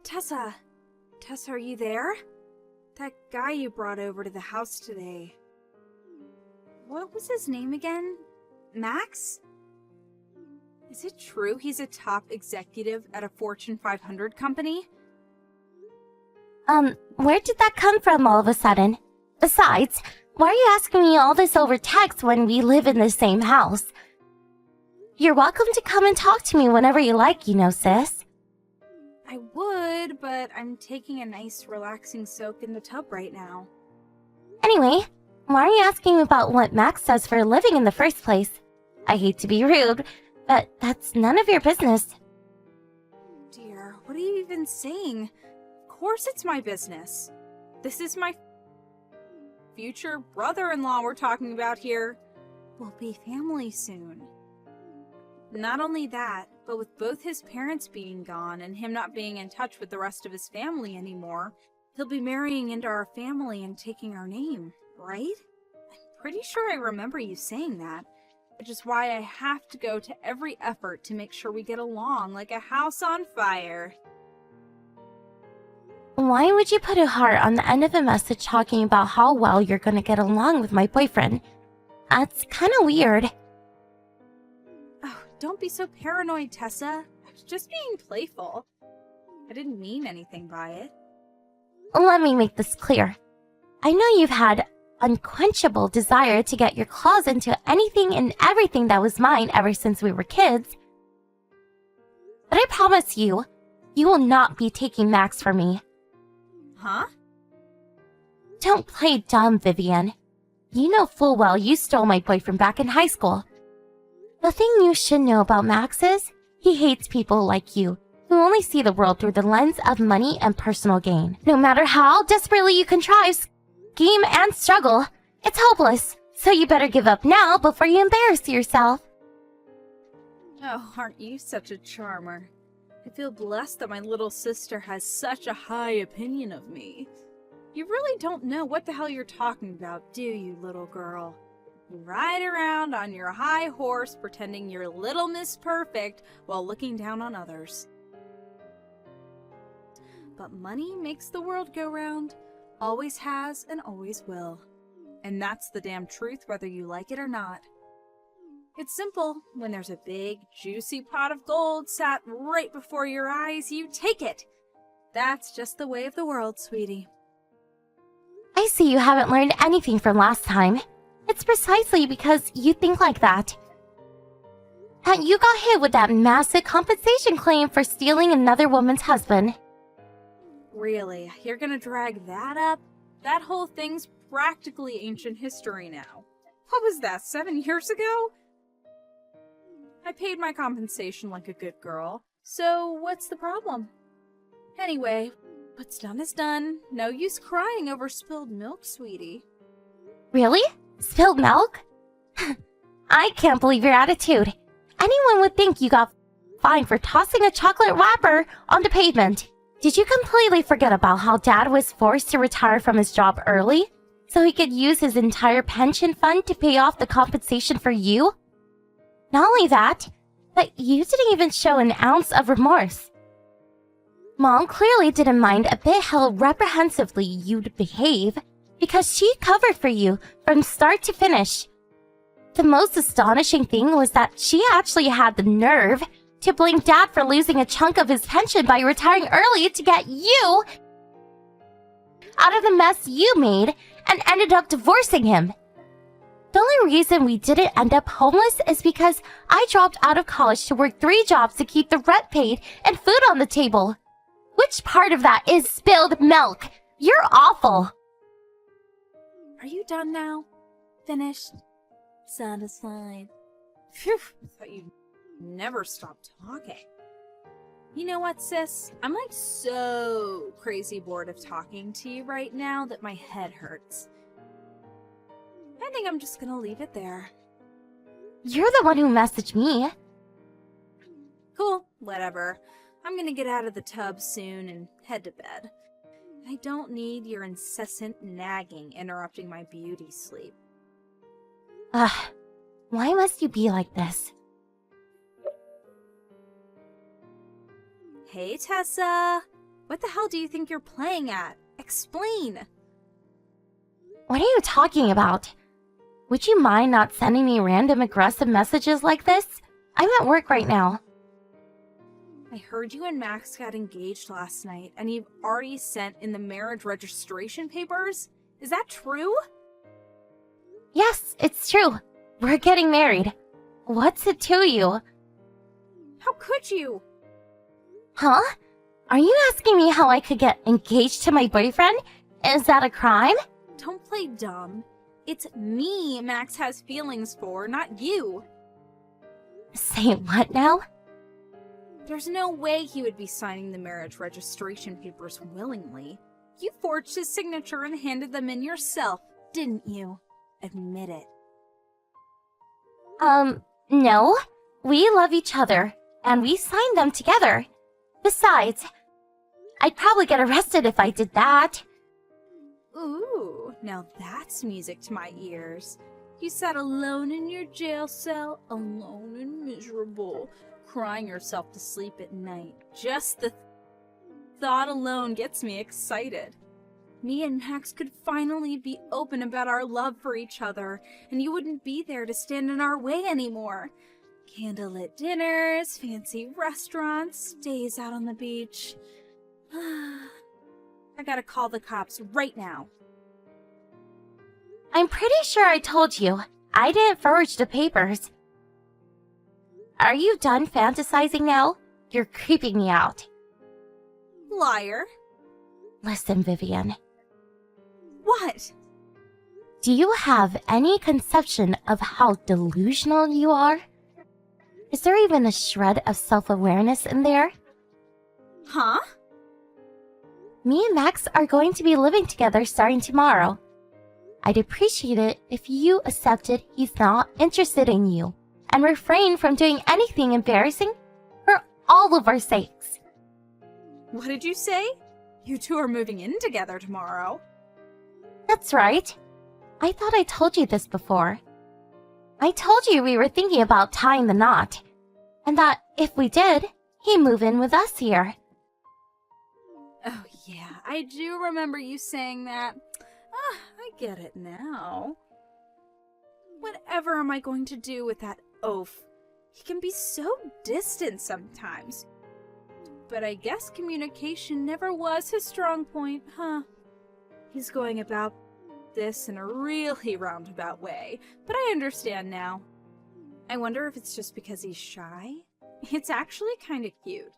Tessa! Tessa, are you there? That guy you brought over to the house today. What was his name again? Max? Is it true he's a top executive at a Fortune 500 company? Where did that come from all of a sudden? Besides, why are you asking me all this over text when we live in the same house? You're welcome to come and talk to me whenever you like, sis. I would, but I'm taking a nice relaxing soak in the tub right now. Anyway, why are you asking about what Max does for a living in the first place? I hate to be rude, but that's none of your business. Dear, what are you even saying? Of course it's my business. This is my future brother-in-law we're talking about here. We'll be family soon. Not only that, but with both his parents being gone and him not being in touch with the rest of his family anymore, he'll be marrying into our family and taking our name, right? I'm pretty sure I remember you saying that, which is why I have to go to every effort to make sure we get along like a house on fire. Why would you put a heart on the end of a message talking about how well you're gonna get along with my boyfriend? That's kinda weird. Oh, don't be so paranoid, Tessa. I was just being playful. I didn't mean anything by it. Let me make this clear. I know you've had unquenchable desire to get your claws into anything and everything that was mine ever since we were kids. But I promise you, you will not be taking Max from me. Huh? Don't play dumb, Vivian. You know full well you stole my boyfriend back in high school. The thing you should know about Max is, he hates people like you, who only see the world through the lens of money and personal gain. No matter how desperately you contrive, scheme, and struggle, it's hopeless. So you better give up now before you embarrass yourself. Oh, aren't you such a charmer? I feel blessed that my little sister has such a high opinion of me. You really don't know what the hell you're talking about, do you, little girl? You ride around on your high horse pretending you're Little Miss Perfect while looking down on others. But money makes the world go round, always has and always will. And that's the damn truth whether you like it or not. It's simple. When there's a big, juicy pot of gold sat right before your eyes, you take it. That's just the way of the world, sweetie. I see you haven't learned anything from last time. It's precisely because you think like that. That you got hit with that massive compensation claim for stealing another woman's husband. Really? You're gonna drag that up? That whole thing's practically ancient history now. What was that, 7 years ago? I paid my compensation like a good girl, so what's the problem? Anyway, what's done is done. No use crying over spilled milk, sweetie. Really? Spilled milk? I can't believe your attitude. Anyone would think you got fined for tossing a chocolate wrapper on the pavement. Did you completely forget about how Dad was forced to retire from his job early so he could use his entire pension fund to pay off the compensation for you? Not only that, but you didn't even show an ounce of remorse. Mom clearly didn't mind a bit how reprehensively you'd behave because she covered for you from start to finish. The most astonishing thing was that she actually had the nerve to blame Dad for losing a chunk of his pension by retiring early to get you out of the mess you made and ended up divorcing him. The only reason we didn't end up homeless is because I dropped out of college to work 3 jobs to keep the rent paid and food on the table. Which part of that is spilled milk? You're awful. Are you done now? Finished? Satisfied? Phew, I thought you'd never stop talking. You know what, sis? I'm like so crazy bored of talking to you right now that my head hurts. I think I'm just gonna leave it there. You're the one who messaged me. Cool, whatever. I'm gonna get out of the tub soon and head to bed. I don't need your incessant nagging interrupting my beauty sleep. Why must you be like this? Hey, Tessa! What the hell do you think you're playing at? Explain! What are you talking about? Would you mind not sending me random aggressive messages like this? I'm at work right now. I heard you and Max got engaged last night, and you've already sent in the marriage registration papers? Is that true? Yes, it's true. We're getting married. What's it to you? How could you? Huh? Are you asking me how I could get engaged to my boyfriend? Is that a crime? Don't play dumb. It's me Max has feelings for, not you. Say what now? There's no way he would be signing the marriage registration papers willingly. You forged his signature and handed them in yourself, didn't you? Admit it. No. We love each other, and we signed them together. Besides, I'd probably get arrested if I did that. Ooh, now that's music to my ears. You sat alone in your jail cell, alone and miserable, crying yourself to sleep at night. Just the thought alone gets me excited. Me and Max could finally be open about our love for each other, and you wouldn't be there to stand in our way anymore. Candlelit dinners, fancy restaurants, days out on the beach. I gotta call the cops right now. I'm pretty sure I told you. I didn't forge the papers. Are you done fantasizing now? You're creeping me out. Liar. Listen, Vivian. What? Do you have any conception of how delusional you are? Is there even a shred of self-awareness in there? Huh? Me and Max are going to be living together starting tomorrow. I'd appreciate it if you accepted he's not interested in you and refrain from doing anything embarrassing for all of our sakes. What did you say? You two are moving in together tomorrow. That's right. I thought I told you this before. I told you we were thinking about tying the knot, and that if we did, he'd move in with us here. Oh yeah, I do remember you saying that. I get it now. Whatever am I going to do with that oaf? He can be so distant sometimes. But I guess communication never was his strong point, huh? He's going about this in a really roundabout way, but I understand now. I wonder if it's just because he's shy? It's actually kind of cute.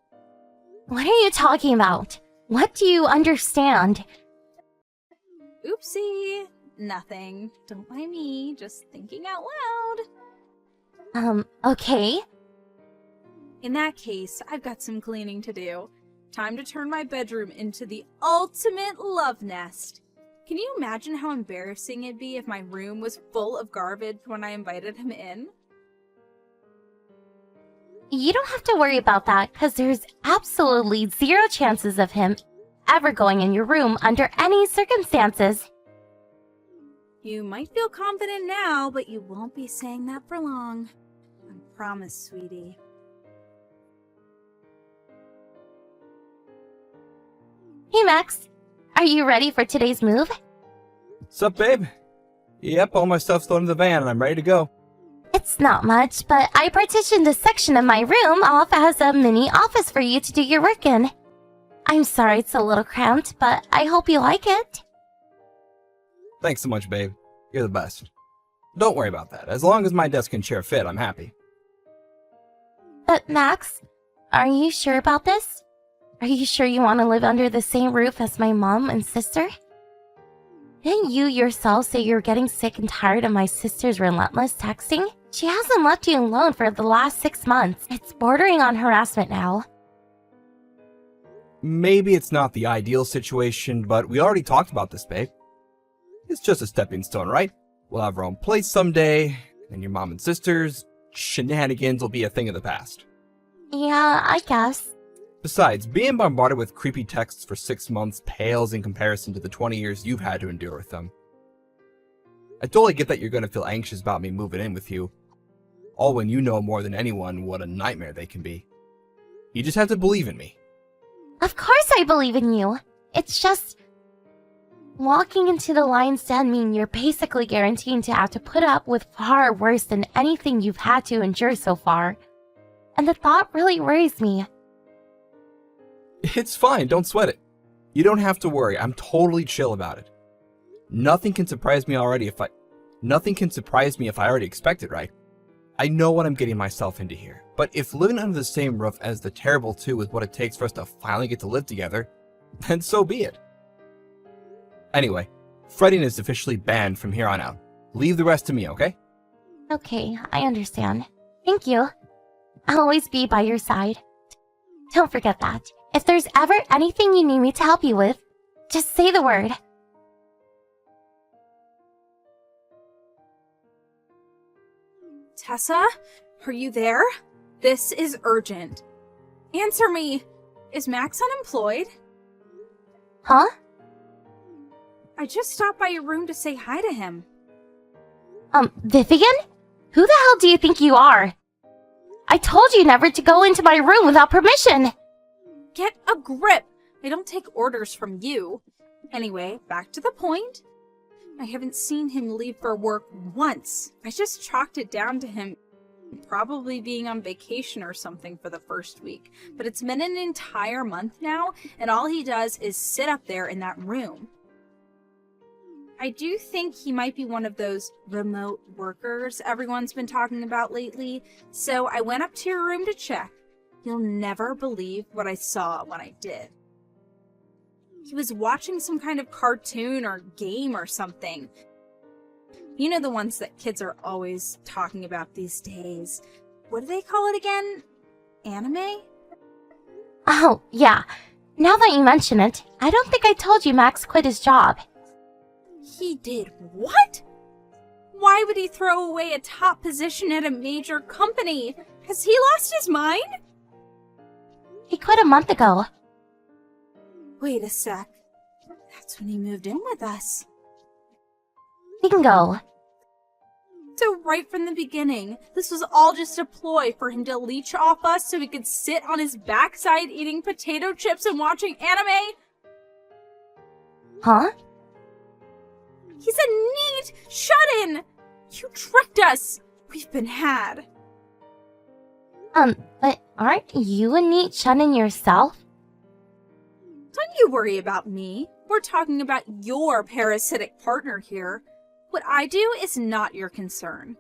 What are you talking about? What do you understand? Oopsie. Nothing. Don't mind me, just thinking out loud. Okay. In that case, I've got some cleaning to do. Time to turn my bedroom into the ultimate love nest. Can you imagine how embarrassing it'd be if my room was full of garbage when I invited him in? You don't have to worry about that, because there's absolutely zero chances of him ever going in your room under any circumstances. You might feel confident now, but you won't be saying that for long. I promise, sweetie. Hey, Max. Are you ready for today's move? Sup, babe? Yep, all my stuff's loaded in the van and I'm ready to go. It's not much, but I partitioned a section of my room off as a mini office for you to do your work in. I'm sorry it's a little cramped, but I hope you like it. Thanks so much, babe. You're the best. Don't worry about that. As long as my desk and chair fit, I'm happy. But Max, are you sure about this? Are you sure you want to live under the same roof as my mom and sister? Didn't you yourself say you're getting sick and tired of my sister's relentless texting? She hasn't left you alone for the last 6 months. It's bordering on harassment now. Maybe it's not the ideal situation, but we already talked about this, babe. It's just a stepping stone, right? We'll have our own place someday, and your mom and sister's shenanigans will be a thing of the past. Yeah, I guess. Besides, being bombarded with creepy texts for 6 months pales in comparison to the 20 years you've had to endure with them. I totally get that you're going to feel anxious about me moving in with you, all when you know more than anyone what a nightmare they can be. You just have to believe in me. Of course I believe in you. It's just... walking into the lion's den mean you're basically guaranteed to have to put up with far worse than anything you've had to endure so far. And the thought really worries me. It's fine, don't sweat it. You don't have to worry, I'm totally chill about it. Nothing can surprise me if I already expect it, right? I know what I'm getting myself into here. But if living under the same roof as the Terrible Two is what it takes for us to finally get to live together, then so be it. Anyway, fretting is officially banned from here on out. Leave the rest to me, okay? Okay, I understand. Thank you. I'll always be by your side. Don't forget that. If there's ever anything you need me to help you with, just say the word. Tessa, are you there? This is urgent. Answer me. Is Max unemployed? Huh? I just stopped by your room to say hi to him. Vivian? Who the hell do you think you are? I told you never to go into my room without permission. Get a grip. I don't take orders from you. Anyway, back to the point. I haven't seen him leave for work once. I just chalked it down to him probably being on vacation or something for the first week. But it's been an entire month now, and all he does is sit up there in that room. I do think he might be one of those remote workers everyone's been talking about lately, so I went up to your room to check. You'll never believe what I saw when I did. He was watching some kind of cartoon or game or something. You know, the ones that kids are always talking about these days. What do they call it again? Anime? Oh, yeah. Now that you mention it, I don't think I told you Max quit his job. He did what? Why would he throw away a top position at a major company? Has he lost his mind? He quit a month ago. Wait a sec. That's when he moved in with us. Bingo. So right from the beginning, this was all just a ploy for him to leech off us so he could sit on his backside eating potato chips and watching anime? Huh? He's a neat shut-in! You tricked us! We've been had. But aren't you a neat shut-in yourself? Don't you worry about me. We're talking about your parasitic partner here. What I do is not your concern.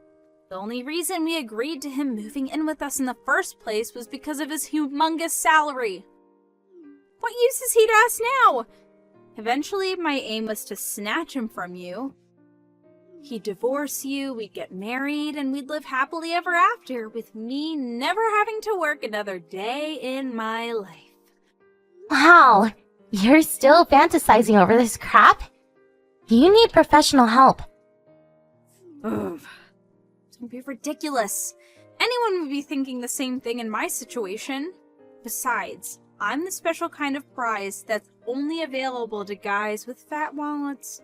The only reason we agreed to him moving in with us in the first place was because of his humongous salary. What use is he to us now? Eventually, my aim was to snatch him from you. He'd divorce you, we'd get married, and we'd live happily ever after, with me never having to work another day in my life. Wow, you're still fantasizing over this crap? You need professional help. Ugh. Don't be ridiculous. Anyone would be thinking the same thing in my situation. Besides, I'm the special kind of prize that's only available to guys with fat wallets.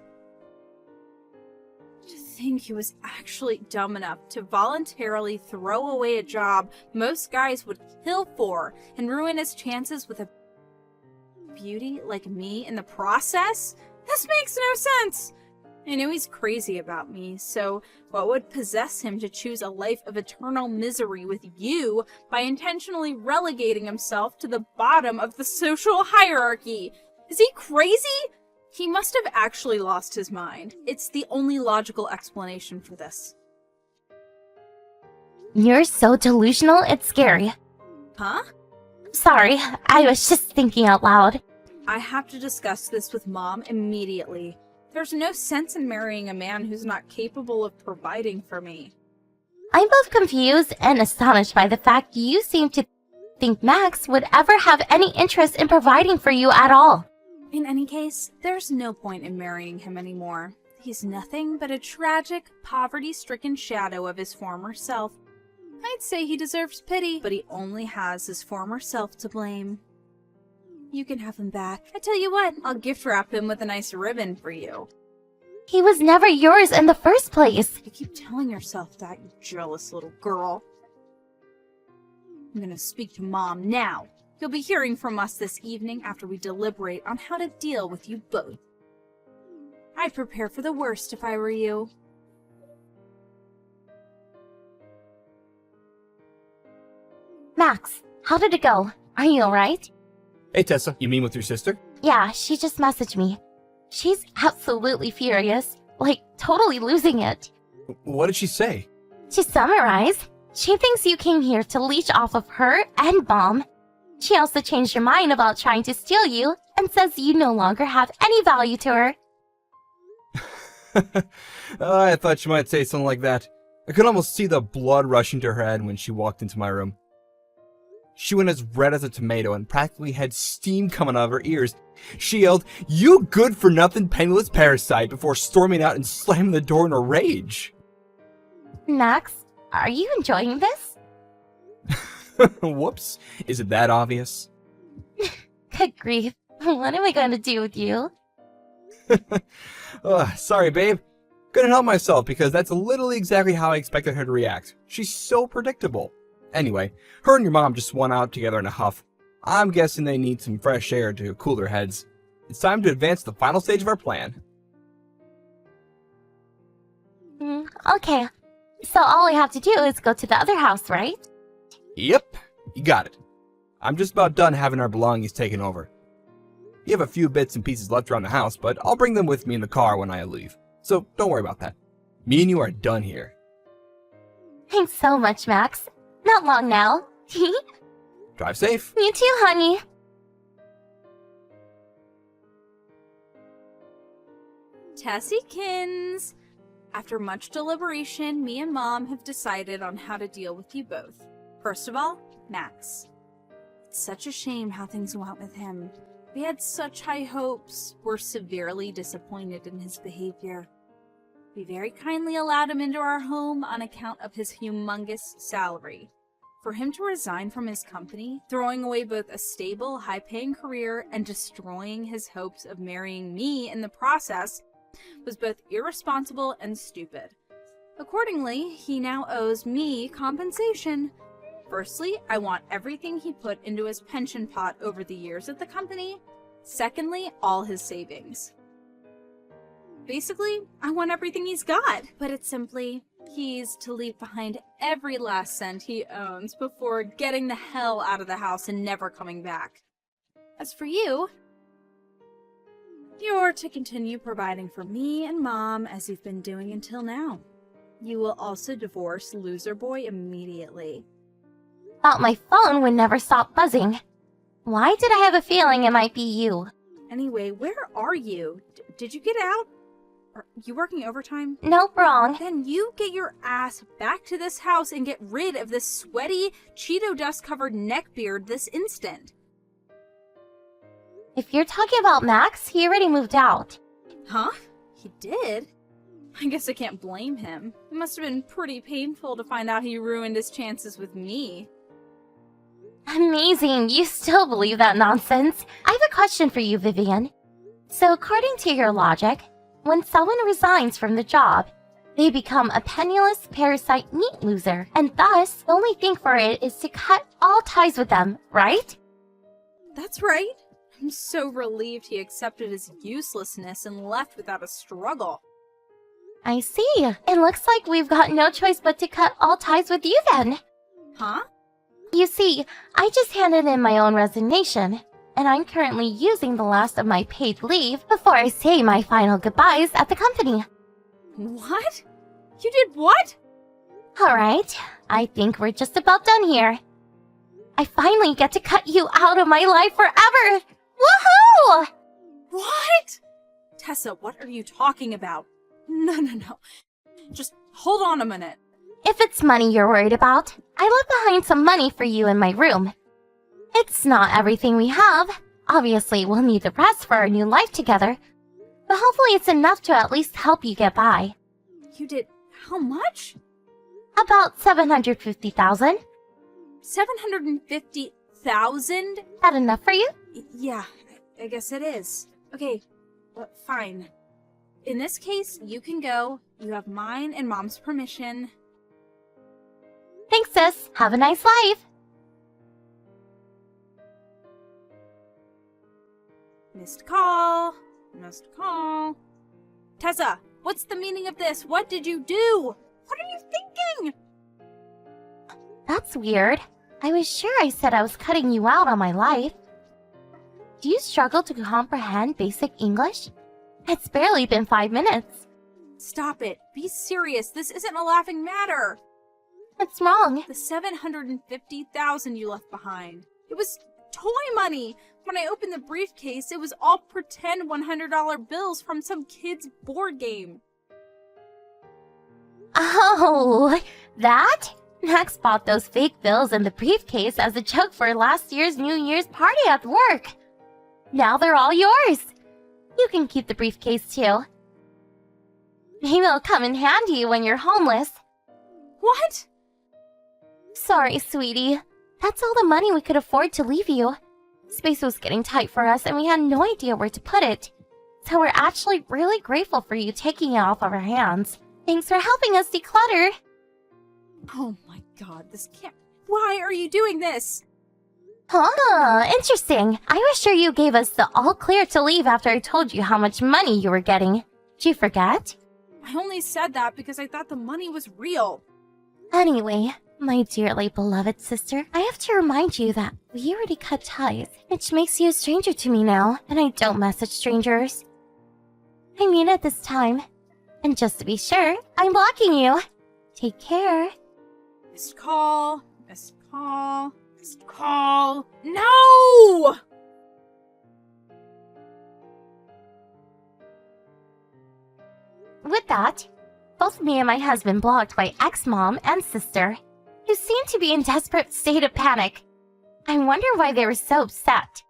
To think he was actually dumb enough to voluntarily throw away a job most guys would kill for and ruin his chances with a beauty like me in the process? This makes no sense! I know he's crazy about me, so what would possess him to choose a life of eternal misery with you by intentionally relegating himself to the bottom of the social hierarchy? Is he crazy? He must have actually lost his mind. It's the only logical explanation for this. You're so delusional, it's scary. Huh? Sorry, I was just thinking out loud. I have to discuss this with Mom immediately. There's no sense in marrying a man who's not capable of providing for me. I'm both confused and astonished by the fact you seem to think Max would ever have any interest in providing for you at all. In any case, there's no point in marrying him anymore. He's nothing but a tragic, poverty-stricken shadow of his former self. I'd say he deserves pity, but he only has his former self to blame. You can have him back. I tell you what, I'll gift wrap him with a nice ribbon for you. He was never yours in the first place. You keep telling yourself that, you jealous little girl. I'm gonna speak to Mom now. You'll be hearing from us this evening after we deliberate on how to deal with you both. I'd prepare for the worst if I were you. Max, how did it go? Are you alright? Hey, Tessa, you mean with your sister? Yeah, she just messaged me. She's absolutely furious, like totally losing it. What did she say? To summarize, she thinks you came here to leech off of her and Mom. She also changed her mind about trying to steal you and says you no longer have any value to her. I thought she might say something like that. I could almost see the blood rushing to her head when she walked into my room. She went as red as a tomato and practically had steam coming out of her ears. She yelled, "You good-for-nothing penniless parasite," before storming out and slamming the door in a rage. Max, are you enjoying this? Whoops. Is it that obvious? Good grief. What am I going to do with you? Sorry, babe. Couldn't help myself because that's literally exactly how I expected her to react. She's so predictable. Anyway, her and your mom just went out together in a huff. I'm guessing they need some fresh air to cool their heads. It's time to advance to the final stage of our plan. Okay. So all we have to do is go to the other house, right? Yep, you got it. I'm just about done having our belongings taken over. You have a few bits and pieces left around the house, but I'll bring them with me in the car when I leave. So don't worry about that. Me and you are done here. Thanks so much, Max. Not long now. Drive safe. You too, honey. Tessykins! After much deliberation, me and Mom have decided on how to deal with you both. First of all, Max. It's such a shame how things went with him. We had such high hopes. We're severely disappointed in his behavior. We very kindly allowed him into our home on account of his humongous salary. For him to resign from his company, throwing away both a stable, high-paying career and destroying his hopes of marrying me in the process was both irresponsible and stupid. Accordingly, he now owes me compensation. Firstly, I want everything he put into his pension pot over the years at the company. Secondly, all his savings. Basically, I want everything he's got, but it's simply, he's to leave behind every last cent he owns before getting the hell out of the house and never coming back. As for you, you're to continue providing for me and Mom as you've been doing until now. You will also divorce Loser Boy immediately. Thought my phone would never stop buzzing. Why did I have a feeling it might be you? Anyway, where are you? Did you get out? Are you working overtime? Nope, wrong. Then you get your ass back to this house and get rid of this sweaty, Cheeto dust-covered neckbeard this instant. If you're talking about Max, he already moved out. Huh? He did? I guess I can't blame him. It must have been pretty painful to find out he ruined his chances with me. Amazing, you still believe that nonsense. I have a question for you, Vivian. So according to your logic, when someone resigns from the job, they become a penniless parasite meat loser, and thus the only thing for it is to cut all ties with them, right? That's right. I'm so relieved he accepted his uselessness and left without a struggle. I see. It looks like we've got no choice but to cut all ties with you then. Huh? You see, I just handed in my own resignation, and I'm currently using the last of my paid leave before I say my final goodbyes at the company. What? You did what? Alright, I think we're just about done here. I finally get to cut you out of my life forever! Woohoo! What? Tessa, what are you talking about? No. Just hold on a minute. If it's money you're worried about, I left behind some money for you in my room. It's not everything we have. Obviously, we'll need the rest for our new life together. But hopefully it's enough to at least help you get by. You did how much? About 750,000. 750,000? That enough for you? Yeah, I guess it is. Okay, fine. In this case, you can go. You have mine and Mom's permission. Thanks, sis. Have a nice life. Missed call. Missed call. Tessa, what's the meaning of this? What did you do? What are you thinking? That's weird. I was sure I said I was cutting you out on my life. Do you struggle to comprehend basic English? It's barely been 5 minutes. Stop it. Be serious. This isn't a laughing matter. What's wrong? The $750,000 you left behind. It was toy money. When I opened the briefcase, it was all pretend $100 bills from some kid's board game. Oh, that? Max bought those fake bills in the briefcase as a joke for last year's New Year's party at work. Now they're all yours. You can keep the briefcase too. Maybe it'll come in handy when you're homeless. What? Sorry, sweetie. That's all the money we could afford to leave you. Space was getting tight for us and we had no idea where to put it. So we're actually really grateful for you taking it off of our hands. Thanks for helping us declutter. Oh my god, this can't... Why are you doing this? Huh, interesting. I was sure you gave us the all clear to leave after I told you how much money you were getting. Did you forget? I only said that because I thought the money was real. Anyway, my dearly beloved sister, I have to remind you that we already cut ties, which makes you a stranger to me now, and I don't message strangers. I mean it this time. And just to be sure, I'm blocking you. Take care. Missed call. Missed call. Missed call. No! With that, both me and my husband blocked by ex-mom and sister, who seemed to be in desperate state of panic. I wonder why they were so upset.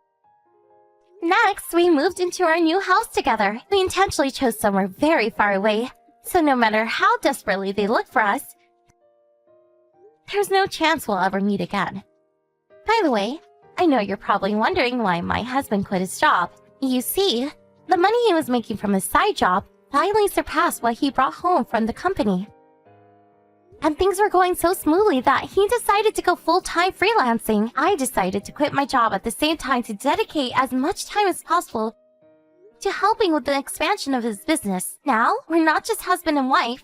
Next, we moved into our new house together. We intentionally chose somewhere very far away, so no matter how desperately they look for us, there's no chance we'll ever meet again. By the way, I know you're probably wondering why my husband quit his job. You see, the money he was making from his side job finally surpassed what he brought home from the company. And things were going so smoothly that he decided to go full-time freelancing. I decided to quit my job at the same time to dedicate as much time as possible to helping with the expansion of his business. Now, we're not just husband and wife,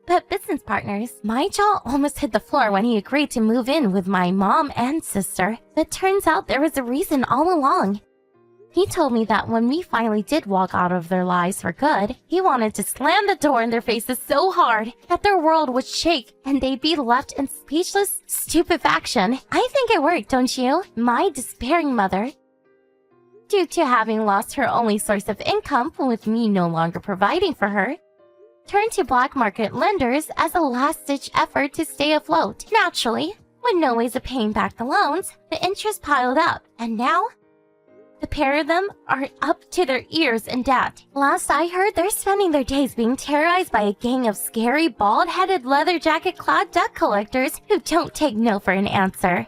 but business partners. My jaw almost hit the floor when he agreed to move in with my mom and sister. But turns out there was a reason all along. He told me that when we finally did walk out of their lives for good, he wanted to slam the door in their faces so hard that their world would shake and they'd be left in speechless stupefaction. I think it worked, don't you? My despairing mother, due to having lost her only source of income with me no longer providing for her, turned to black market lenders as a last-ditch effort to stay afloat. Naturally, with no ways of paying back the loans, the interest piled up, and now the pair of them are up to their ears in debt. Last I heard, they're spending their days being terrorized by a gang of scary, bald-headed, leather jacket-clad duck collectors who don't take no for an answer.